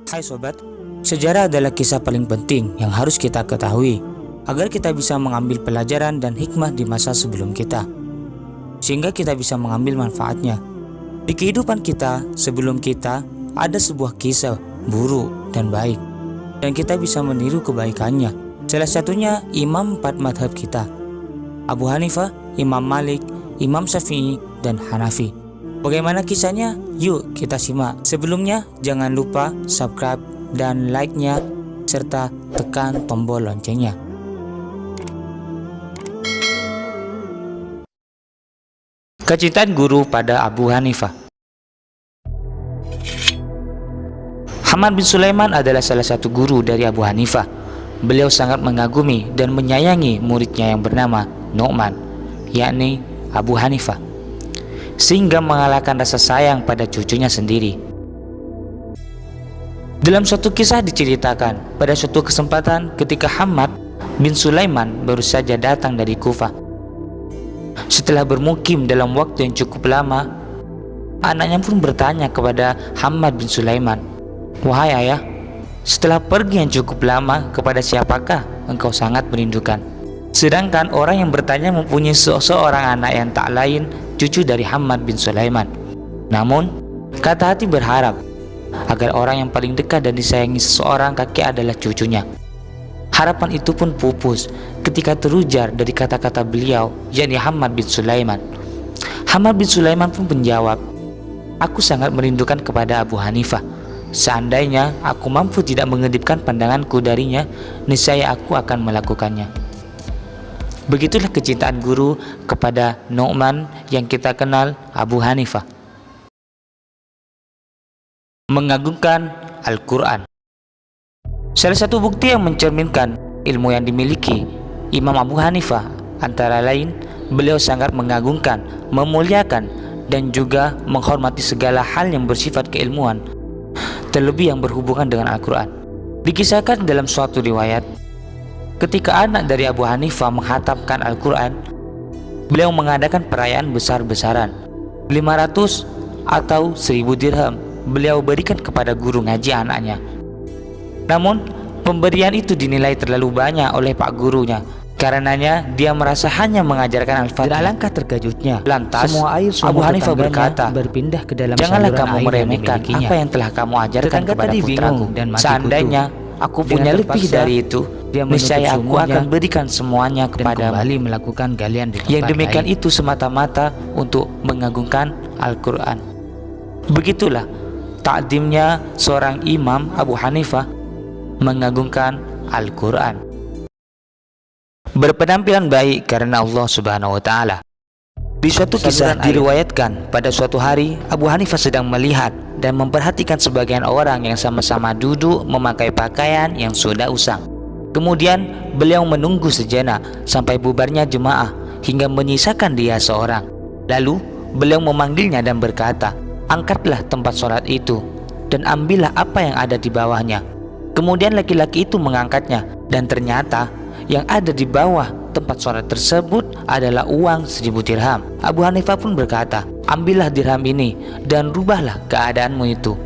Hai sobat, sejarah adalah kisah paling penting yang harus kita ketahui agar kita bisa mengambil pelajaran dan hikmah di masa sebelum kita, sehingga kita bisa mengambil manfaatnya. Di kehidupan kita sebelum kita ada sebuah kisah buruk dan baik, dan kita bisa meniru kebaikannya. Salah satunya imam 4 madhab kita, Abu Hanifah, Imam Malik, Imam Syafi'i, dan Hanafi. Bagaimana kisahnya? Yuk kita simak. Sebelumnya jangan lupa subscribe dan like-nya serta tekan tombol loncengnya. Kecintaan guru pada Abu Hanifah. Hammad bin Sulaiman adalah salah satu guru dari Abu Hanifah. Beliau sangat mengagumi dan menyayangi muridnya yang bernama Nu'man, yakni Abu Hanifah, sehingga mengalahkan rasa sayang pada cucunya sendiri. Dalam suatu kisah diceritakan, pada suatu kesempatan ketika Hammad bin Sulaiman baru saja datang dari Kufah. Setelah bermukim dalam waktu yang cukup lama, anaknya pun bertanya kepada Hammad bin Sulaiman, "Wahai ayah, setelah pergi yang cukup lama, kepada siapakah engkau sangat merindukan?" Sedangkan orang yang bertanya mempunyai seorang anak yang tak lain cucu dari Hammad bin Sulaiman. Namun, kata hati berharap agar orang yang paling dekat dan disayangi seseorang kakek adalah cucunya. Harapan itu pun pupus ketika terujar dari kata-kata beliau, yakni Hammad bin Sulaiman. Hammad bin Sulaiman pun menjawab, "Aku sangat merindukan kepada Abu Hanifah. Seandainya aku mampu tidak mengedipkan pandanganku darinya, niscaya aku akan melakukannya." Begitulah kecintaan guru kepada Nu'man yang kita kenal Abu Hanifah. Mengagungkan Al-Quran. Salah satu bukti yang mencerminkan ilmu yang dimiliki Imam Abu Hanifah antara lain, beliau sangat mengagungkan, memuliakan, dan juga menghormati segala hal yang bersifat keilmuan, terlebih yang berhubungan dengan Al-Quran. Dikisahkan dalam suatu riwayat, ketika anak dari Abu Hanifah menghatamkan Al-Quran, beliau mengadakan perayaan besar-besaran. 500 atau 1000 dirham beliau berikan kepada guru ngaji anaknya. Namun, pemberian itu dinilai terlalu banyak oleh pak gurunya. Karenanya, dia merasa hanya mengajarkan Al-Fatihah. Dan alangkah terkejutnya, lantas semua air Abu Hanifah berkata, berpindah ke dalam "Janganlah kamu air yang meremehkan dimilikinya." apa yang telah kamu ajarkan Tetangga kepada tadi putraku. bingung dan mati Seandainya aku Dengan punya lebih terpaksa, dari itu, dia menutup niscaya aku sumurnya akan berikan semuanya dan kepadamu." kembali melakukan galian di tempat Yang demikian lain. itu semata-mata untuk mengagungkan Al-Quran. Begitulah takdimnya seorang imam Abu Hanifah mengagungkan Al-Quran. Berpenampilan baik karena Allah Subhanahu wa Ta'ala. Di suatu kisah diriwayatkan, pada suatu hari Abu Hanifah sedang melihat dan memperhatikan sebagian orang yang sama-sama duduk memakai pakaian yang sudah usang. Kemudian beliau menunggu sejenak sampai bubarnya jemaah hingga menyisakan dia seorang. Lalu beliau memanggilnya dan berkata, "Angkatlah tempat sholat itu dan ambillah apa yang ada di bawahnya." Kemudian laki-laki itu mengangkatnya, dan ternyata yang ada di bawah tempat sholat tersebut adalah uang 1000 dirham. Abu Hanifah pun berkata, "Ambillah dirham ini dan rubahlah keadaanmu itu."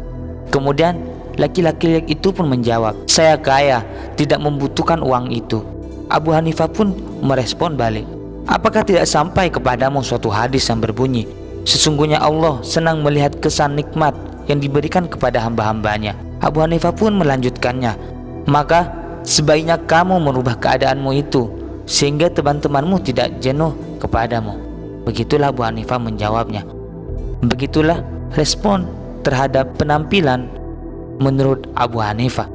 Kemudian laki-laki itu pun menjawab, "Saya kaya, tidak membutuhkan uang itu." Abu Hanifah pun merespon balik, "Apakah tidak sampai kepadamu suatu hadis yang berbunyi, sesungguhnya Allah senang melihat kesan nikmat yang diberikan kepada hamba-hambanya?" Abu Hanifah pun melanjutkannya, "Maka sebaiknya kamu merubah keadaanmu itu sehingga teman-temanmu tidak jenuh kepadamu." Begitulah Abu Hanifah menjawabnya. Begitulah respon terhadap penampilan menurut Abu Hanifah.